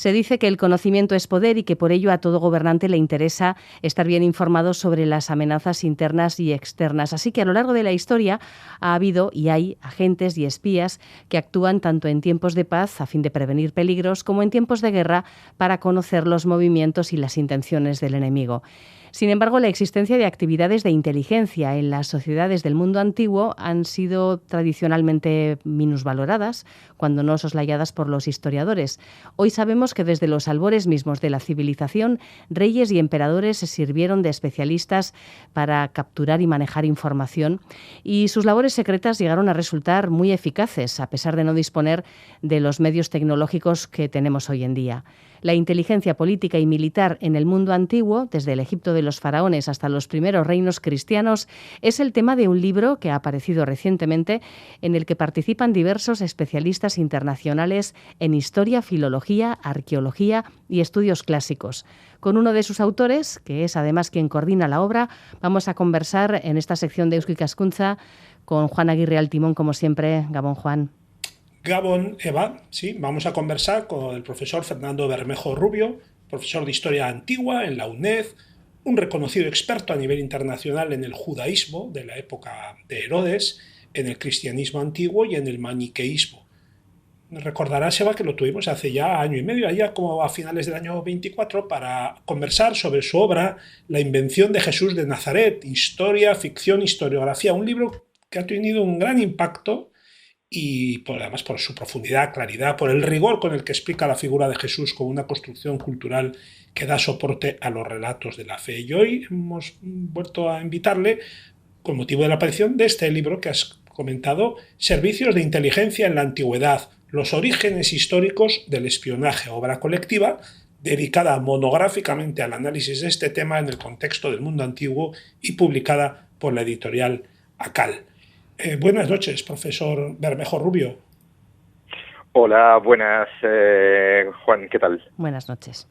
Se dice que el conocimiento es poder y que por ello a todo gobernante le interesa estar bien informado sobre las amenazas internas y externas. Así que a lo largo de la historia ha habido y hay agentes y espías que actúan tanto en tiempos de paz a fin de prevenir peligros como en tiempos de guerra para conocer los movimientos y las intenciones del enemigo. Sin embargo, la existencia de actividades de inteligencia en las sociedades del mundo antiguo han sido tradicionalmente minusvaloradas, cuando no soslayadas por los historiadores. Hoy sabemos que desde los albores mismos de la civilización, reyes y emperadores se sirvieron de especialistas para capturar y manejar información, y sus labores secretas llegaron a resultar muy eficaces, a pesar de no disponer de los medios tecnológicos que tenemos hoy en día. La inteligencia política y militar en el mundo antiguo, desde el Egipto de los faraones hasta los primeros reinos cristianos, es el tema de un libro que ha aparecido recientemente en el que participan diversos especialistas internacionales en historia, filología, arqueología y estudios clásicos. Con uno de sus autores, que es además quien coordina la obra, vamos a conversar en esta sección de Eusko Ikaskuntza con Juan Aguirre al timón, como siempre. Gabón, Juan. Gabón, Eva, sí, vamos a conversar con el profesor Fernando Bermejo Rubio, profesor de Historia Antigua en la UNED, un reconocido experto a nivel internacional en el judaísmo de la época de Herodes, en el cristianismo antiguo y en el maniqueísmo. Recordarás, Eva, que lo tuvimos hace ya año y medio, allá como a finales del año 24, para conversar sobre su obra La invención de Jesús de Nazaret, historia, ficción, historiografía, un libro que ha tenido un gran impacto y además por su profundidad, claridad, por el rigor con el que explica la figura de Jesús como una construcción cultural que da soporte a los relatos de la fe. Y hoy hemos vuelto a invitarle con motivo de la aparición de este libro que has comentado, Servicios de inteligencia en la antigüedad, los orígenes históricos del espionaje, obra colectiva dedicada monográficamente al análisis de este tema en el contexto del mundo antiguo y publicada por la editorial ACAL. Buenas noches, profesor Bermejo Rubio. Hola, buenas, Juan, ¿qué tal? Buenas noches.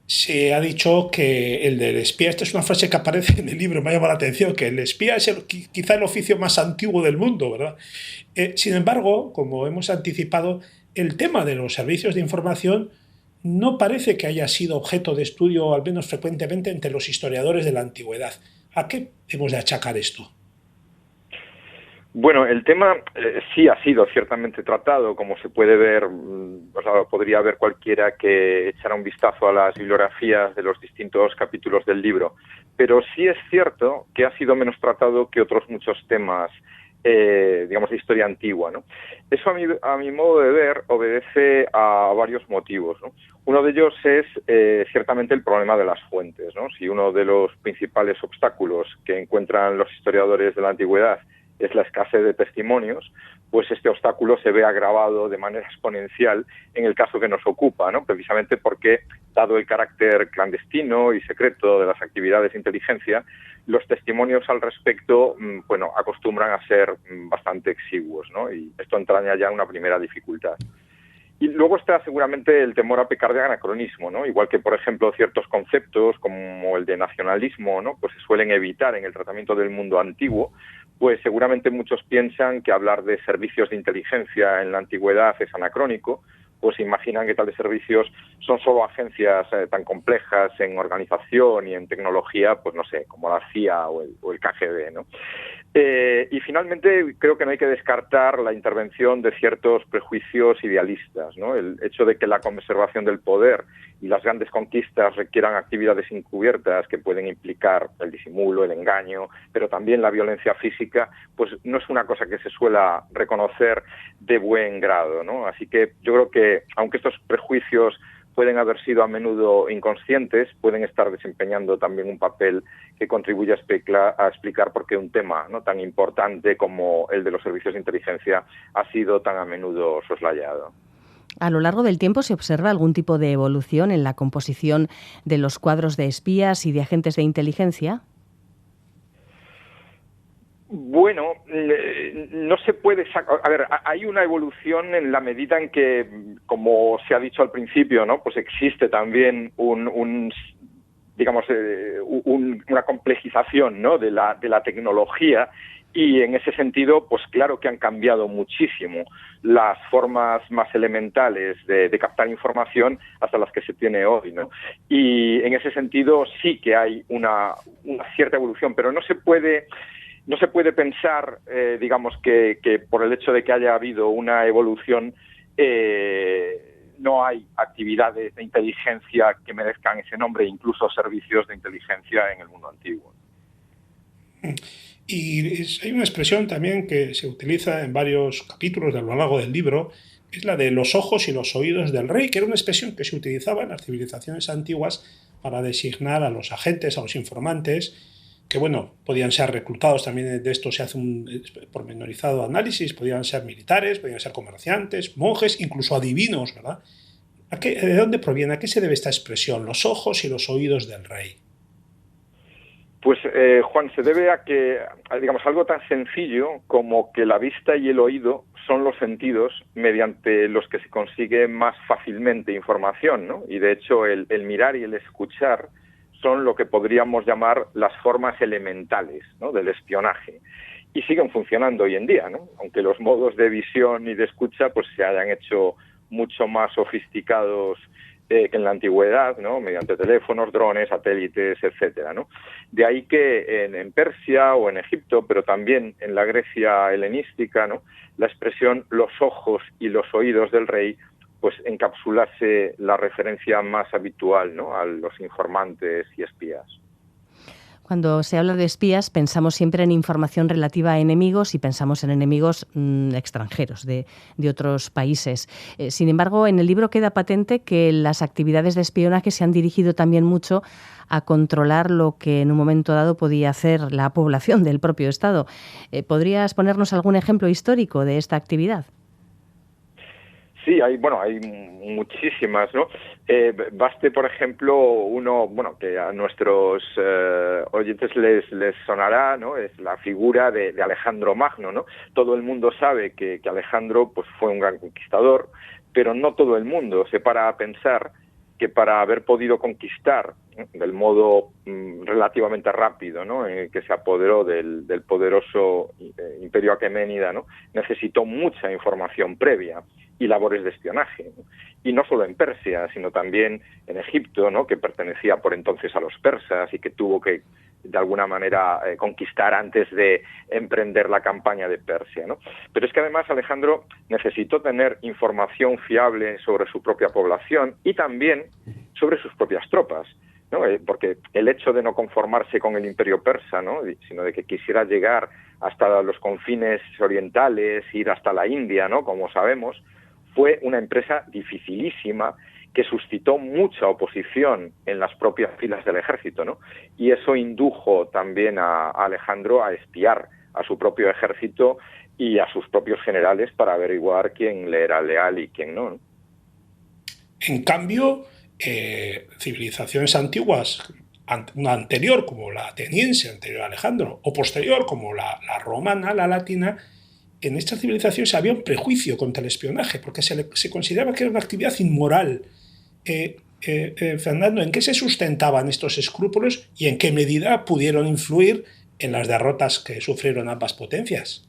Se ha dicho que el del espía, esta es una frase que aparece en el libro, me ha llamado la atención, que el espía es quizá el oficio más antiguo del mundo, ¿verdad? Sin embargo, como hemos anticipado, el tema de los servicios de información no parece que haya sido objeto de estudio, al menos frecuentemente, entre los historiadores de la antigüedad. ¿A qué hemos de achacar esto? Bueno, el tema sí ha sido ciertamente tratado, como se puede ver, podría ver cualquiera que echara un vistazo a las bibliografías de los distintos capítulos del libro, pero sí es cierto que ha sido menos tratado que otros muchos temas, digamos, de historia antigua, ¿no? Eso a mi modo de ver obedece a varios motivos, ¿no? Uno de ellos es ciertamente el problema de las fuentes, ¿no? Si uno de los principales obstáculos que encuentran los historiadores de la antigüedad es la escasez de testimonios, pues este obstáculo se ve agravado de manera exponencial en el caso que nos ocupa, ¿no? Precisamente porque, dado el carácter clandestino y secreto de las actividades de inteligencia, los testimonios al respecto, bueno, acostumbran a ser bastante exiguos, ¿no? Y esto entraña ya una primera dificultad. Y luego está seguramente el temor a pecar de anacronismo, ¿no? Igual que, por ejemplo, ciertos conceptos como el de nacionalismo, ¿no? Pues se suelen evitar en el tratamiento del mundo antiguo, pues seguramente muchos piensan que hablar de servicios de inteligencia en la antigüedad es anacrónico, pues imaginan que tales servicios son solo agencias tan complejas en organización y en tecnología, pues no sé, como la CIA o el KGB, ¿no? Y finalmente creo que no hay que descartar la intervención de ciertos prejuicios idealistas, ¿no? El hecho de que la conservación del poder y las grandes conquistas requieran actividades encubiertas que pueden implicar el disimulo, el engaño, pero también la violencia física, pues no es una cosa que se suela reconocer de buen grado, ¿no? Así que yo creo que, aunque estos prejuicios pueden haber sido a menudo inconscientes, pueden estar desempeñando también un papel que contribuye a explicar por qué un tema, ¿no?, tan importante como el de los servicios de inteligencia ha sido tan a menudo soslayado. ¿A lo largo del tiempo se observa algún tipo de evolución en la composición de los cuadros de espías y de agentes de inteligencia? Bueno, no se puede sacar. A ver, hay una evolución en la medida en que, como se ha dicho al principio, ¿no?, pues existe también una complejización, ¿no?, de la tecnología, Y en ese sentido, pues claro que han cambiado muchísimo las formas más elementales de captar información hasta las que se tiene hoy, ¿no? Y en ese sentido sí que hay una cierta evolución, pero no se puede pensar, digamos, que por el hecho de que haya habido una evolución no hay actividades de inteligencia que merezcan ese nombre, incluso servicios de inteligencia en el mundo antiguo. Y hay una expresión también que se utiliza en varios capítulos a lo largo del libro, que es la de los ojos y los oídos del rey, que era una expresión que se utilizaba en las civilizaciones antiguas para designar a los agentes, a los informantes, que bueno, podían ser reclutados, también de esto se hace un pormenorizado análisis, podían ser militares, podían ser comerciantes, monjes, incluso adivinos, ¿verdad? ¿De dónde proviene? ¿A qué se debe esta expresión? Los ojos y los oídos del rey. Pues, Juan, se debe a que, digamos, algo tan sencillo como que la vista y el oído son los sentidos mediante los que se consigue más fácilmente información, ¿no? Y, de hecho, el mirar y el escuchar son lo que podríamos llamar las formas elementales, ¿no?, del espionaje. Y siguen funcionando hoy en día, ¿no? Aunque los modos de visión y de escucha pues se hayan hecho mucho más sofisticados que en la antigüedad, ¿no?, mediante teléfonos, drones, satélites, etcétera, ¿no? De ahí que en Persia o en Egipto, pero también en la Grecia helenística, ¿no?, la expresión los ojos y los oídos del rey pues encapsulase la referencia más habitual, ¿no?, a los informantes y espías. Cuando se habla de espías pensamos siempre en información relativa a enemigos y pensamos en enemigos extranjeros de otros países. Sin embargo, en el libro queda patente que las actividades de espionaje se han dirigido también mucho a controlar lo que en un momento dado podía hacer la población del propio Estado. ¿Podrías ponernos algún ejemplo histórico de esta actividad? Sí, hay muchísimas, ¿no? Baste, por ejemplo, que a nuestros oyentes les sonará, ¿no? Es la figura de Alejandro Magno, ¿no? Todo el mundo sabe que Alejandro pues fue un gran conquistador, pero no todo el mundo se para a pensar que para haber podido conquistar, ¿no?, del modo relativamente rápido, ¿no?, que se apoderó del poderoso imperio aqueménida, ¿no?, necesitó mucha información previa y labores de espionaje, ¿no? Y no solo en Persia, sino también en Egipto, ¿no?, que pertenecía por entonces a los persas y que tuvo que de alguna manera conquistar antes de emprender la campaña de Persia, ¿no? Pero es que además Alejandro necesitó tener información fiable sobre su propia población y también sobre sus propias tropas, ¿no? Porque el hecho de no conformarse con el imperio persa, ¿no?, sino de que quisiera llegar hasta los confines orientales, ir hasta la India, ¿no?, como sabemos, fue una empresa dificilísima que suscitó mucha oposición en las propias filas del ejército, ¿no? Y eso indujo también a Alejandro a espiar a su propio ejército y a sus propios generales para averiguar quién le era leal y quién no, ¿no? En cambio, civilizaciones antiguas, una anterior como la ateniense, anterior a Alejandro, o posterior como la romana, la latina, en estas civilizaciones había un prejuicio contra el espionaje, porque se consideraba que era una actividad inmoral. Fernando, ¿en qué se sustentaban estos escrúpulos y en qué medida pudieron influir en las derrotas que sufrieron ambas potencias?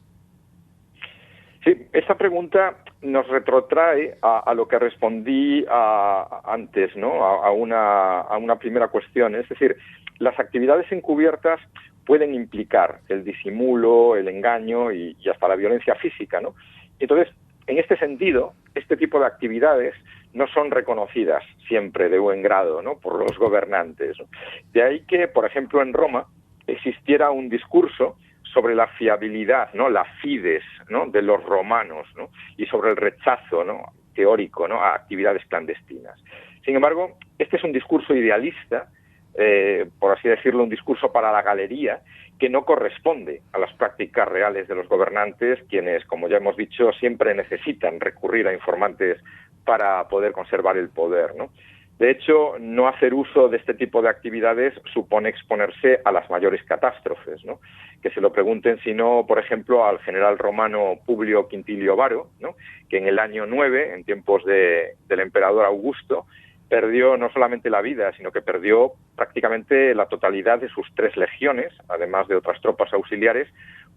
Sí, esta pregunta nos retrotrae a lo que respondí antes, ¿no?, a una primera cuestión. Es decir, las actividades encubiertas pueden implicar el disimulo, el engaño y hasta la violencia física, ¿no? Entonces, en este sentido, este tipo de actividades no son reconocidas siempre de buen grado, ¿no?, por los gobernantes, ¿no? De ahí que, por ejemplo, en Roma existiera un discurso sobre la fiabilidad, ¿no?, la fides, ¿no?, de los romanos, ¿no?, y sobre el rechazo, ¿no?, teórico, ¿no?, a actividades clandestinas. Sin embargo, este es un discurso idealista, por así decirlo, un discurso para la galería, que no corresponde a las prácticas reales de los gobernantes, quienes, como ya hemos dicho, siempre necesitan recurrir a informantes para poder conservar el poder, ¿no? De hecho, no hacer uso de este tipo de actividades supone exponerse a las mayores catástrofes, ¿no? Que se lo pregunten, si no, por ejemplo, al general romano Publio Quintilio Varo, ¿no?, que en el año 9, en tiempos del emperador Augusto, perdió no solamente la vida, sino que perdió prácticamente la totalidad de sus 3 legiones, además de otras tropas auxiliares,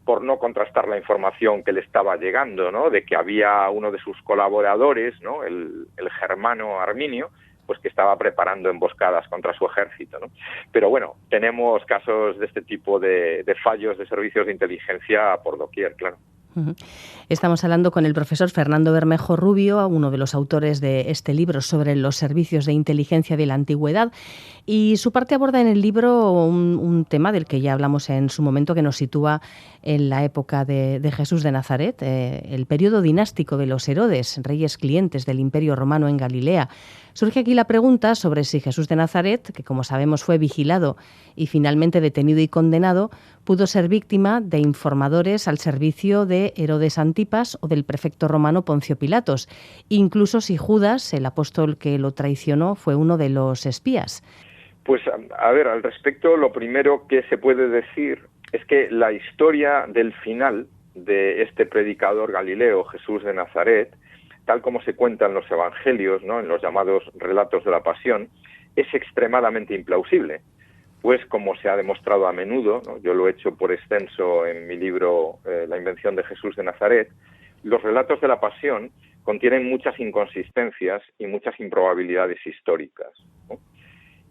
por no contrastar la información que le estaba llegando, ¿no? De que había uno de sus colaboradores, ¿no? El germano Arminio, pues que estaba preparando emboscadas contra su ejército, ¿no? Pero bueno, tenemos casos de este tipo de fallos de servicios de inteligencia por doquier, claro. Estamos hablando con el profesor Fernando Bermejo Rubio, uno de los autores de este libro sobre los servicios de inteligencia de la antigüedad, y su parte aborda en el libro un tema del que ya hablamos en su momento, que nos sitúa en la época de Jesús de Nazaret, el periodo dinástico de los Herodes, reyes clientes del Imperio Romano en Galilea. Surge aquí la pregunta sobre si Jesús de Nazaret, que como sabemos fue vigilado y finalmente detenido y condenado, pudo ser víctima de informadores al servicio de Herodes Antipas o del prefecto romano Poncio Pilatos, incluso si Judas, el apóstol que lo traicionó, fue uno de los espías. Pues a ver, al respecto, lo primero que se puede decir es que la historia del final de este predicador galileo, Jesús de Nazaret, tal como se cuenta en los evangelios, ¿no?, en los llamados relatos de la pasión, es extremadamente implausible. Pues como se ha demostrado a menudo, ¿no?, yo lo he hecho por extenso en mi libro La invención de Jesús de Nazaret, los relatos de la pasión contienen muchas inconsistencias y muchas improbabilidades históricas, ¿no?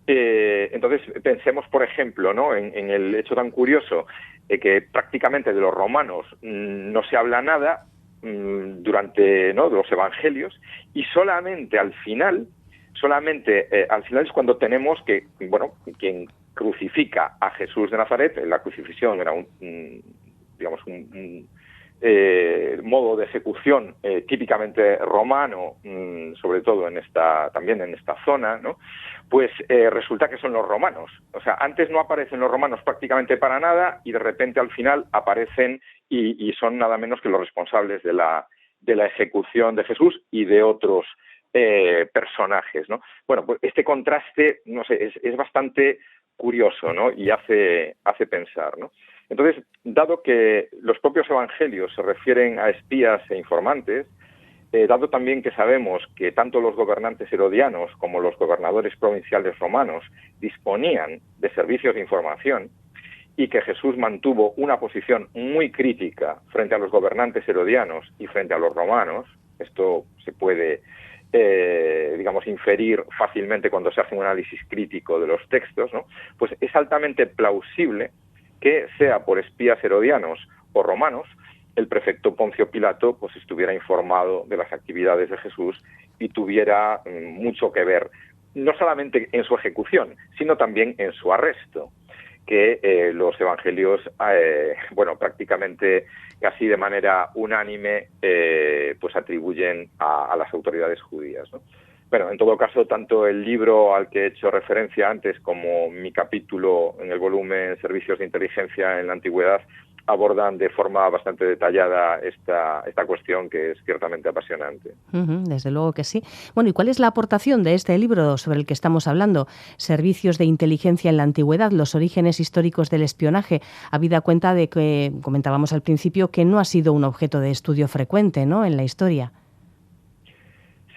Entonces pensemos, por ejemplo, ¿no?, en el hecho tan curioso de que prácticamente de los romanos no se habla nada durante, ¿no?, los evangelios, y solamente al final es cuando tenemos que, bueno, quien crucifica a Jesús de Nazaret, la crucifixión era un modo de ejecución típicamente romano, sobre todo también en esta zona, ¿no? Pues resulta que son los romanos. O sea, antes no aparecen los romanos prácticamente para nada, y de repente al final aparecen y son nada menos que los responsables de la ejecución de Jesús y de otros personajes, ¿no? Bueno, pues este contraste, no sé, es bastante curioso, ¿no? Y hace pensar, ¿no? Entonces, dado que los propios evangelios se refieren a espías e informantes, dado también que sabemos que tanto los gobernantes herodianos como los gobernadores provinciales romanos disponían de servicios de información, y que Jesús mantuvo una posición muy crítica frente a los gobernantes herodianos y frente a los romanos, esto se puede inferir fácilmente cuando se hace un análisis crítico de los textos, ¿no? Pues es altamente plausible que, sea por espías herodianos o romanos, el prefecto Poncio Pilato pues estuviera informado de las actividades de Jesús y tuviera mucho que ver, no solamente en su ejecución, sino también en su arresto, que los evangelios, prácticamente casi de manera unánime, pues atribuyen a las autoridades judías, ¿no? Bueno, en todo caso, tanto el libro al que he hecho referencia antes como mi capítulo en el volumen Servicios de Inteligencia en la Antigüedad abordan de forma bastante detallada esta cuestión, que es ciertamente apasionante. Desde luego que sí. Bueno, ¿y cuál es la aportación de este libro sobre el que estamos hablando? Servicios de inteligencia en la Antigüedad, los orígenes históricos del espionaje, habida cuenta de que, comentábamos al principio, que no ha sido un objeto de estudio frecuente, ¿no?, en la historia.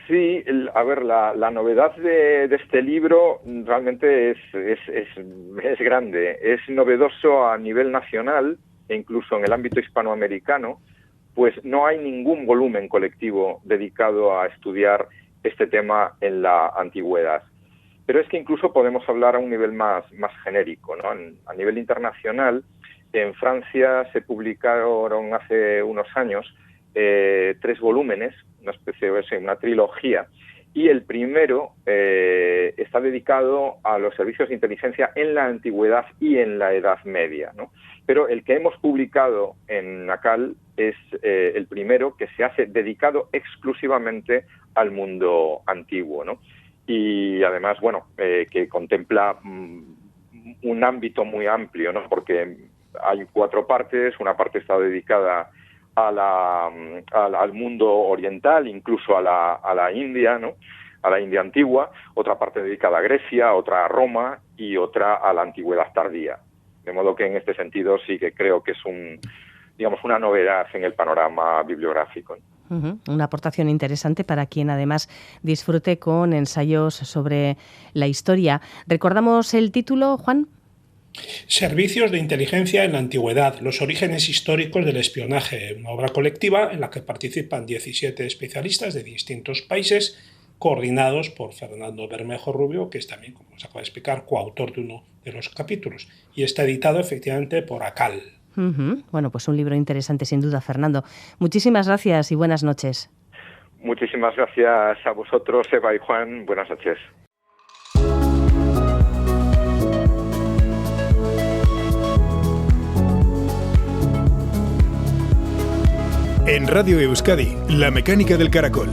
Sí, a ver, la novedad de este libro realmente es grande. Es novedoso a nivel nacional e incluso en el ámbito hispanoamericano, pues no hay ningún volumen colectivo dedicado a estudiar este tema en la antigüedad. Pero es que incluso podemos hablar a un nivel más genérico, ¿no? A nivel internacional, en Francia se publicaron hace unos años 3 volúmenes, una especie de una trilogía, y el primero está dedicado a los servicios de inteligencia en la antigüedad y en la Edad Media, ¿no? Pero el que hemos publicado en NACAL es el primero que se hace dedicado exclusivamente al mundo antiguo, ¿no? Y además, que contempla un ámbito muy amplio, ¿no? Porque hay 4 partes, una parte está dedicada al mundo oriental, incluso a la India, ¿no?, a la India antigua, otra parte dedicada a Grecia, otra a Roma y otra a la antigüedad tardía. De modo que en este sentido sí que creo que es una novedad en el panorama bibliográfico. Una aportación interesante para quien además disfrute con ensayos sobre la historia. ¿Recordamos el título, Juan? Servicios de inteligencia en la antigüedad, los orígenes históricos del espionaje, una obra colectiva en la que participan 17 especialistas de distintos países, coordinados por Fernando Bermejo Rubio, que es también, como os acabo de explicar, coautor de uno de los capítulos. Y está editado efectivamente por ACAL. Bueno, pues un libro interesante sin duda, Fernando. Muchísimas gracias y buenas noches. Muchísimas gracias a vosotros, Eva y Juan. Buenas noches. En Radio Euskadi, La Mecánica del Caracol.